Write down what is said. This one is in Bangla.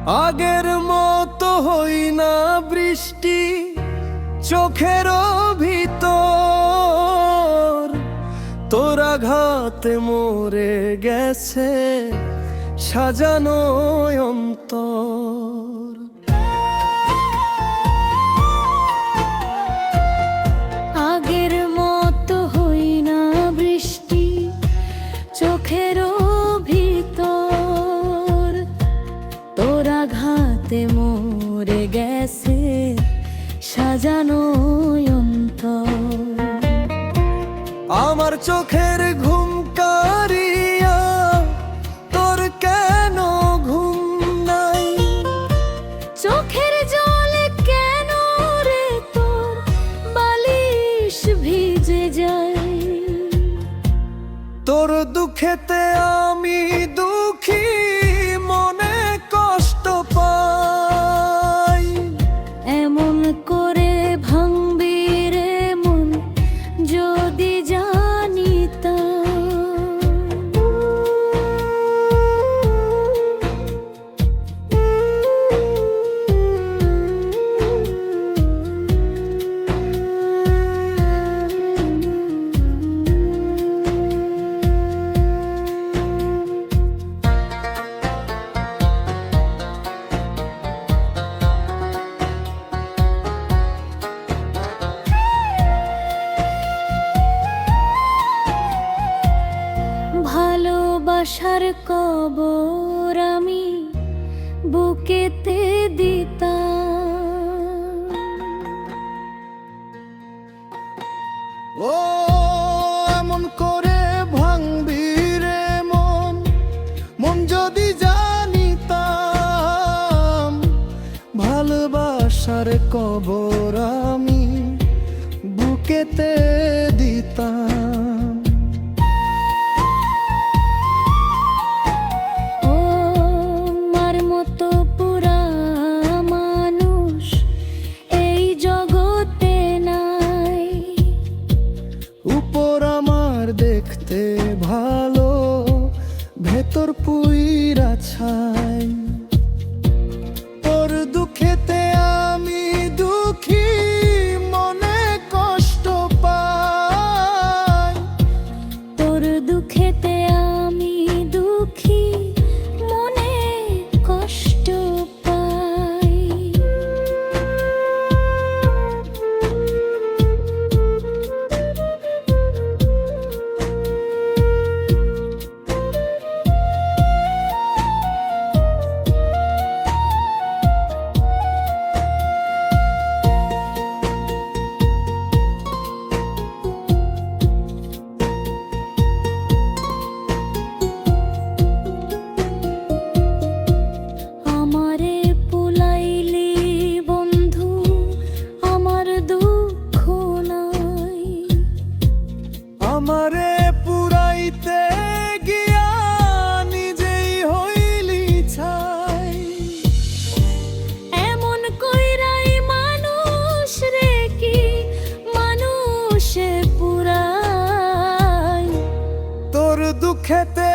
আগের মতো হই না বৃষ্টি চোখের ভিতর, তোর আঘাতে মরে গেছে সাজানো অন্তর। আগের মতো হই না বৃষ্টি চোখের ভিতর, তোর আঘাতে মরে গেছে সাজানো অন্তর। আমার চোখের ঘুম কারিয়া তোর কেন ঘুম নাই? চোখের জলে কেন রে তোর বালিশ ভিজে যায়? তোর দুঃখেতে আমি দুঃখী, মনে কষ্ট পাই। এমন করে ভাঙবি রে মন যদি জানিতাম। ভালোবাসার কবর আমি বুকেতে দিতাম। ও এমন করে ভাঙবি রে মন, মন যদি জানিতাম। ভালোবাসার কবর আমি বুকেতে দিতাম। ও মার মতো পুরা মানুষ এই জগতে নাই। উপর আমার দেখতে ভালো, ভেতর পুইরা ছাই। তোর দুঃখেতে আমি দুঃখী, মনে কষ্ট পাই। তোর দুঃখেতে আমি দুঃখী, মনে কষ্ট পাই। আমারে পুলাইলি বন্ধু, আমার দুঃখ নাই। আমারে পুরাইতে গিয়া নিজেই হইলি ছাই। এমন কইরাই মানুষ রে কি মানুষে পুরাই? তোর দুঃখেতে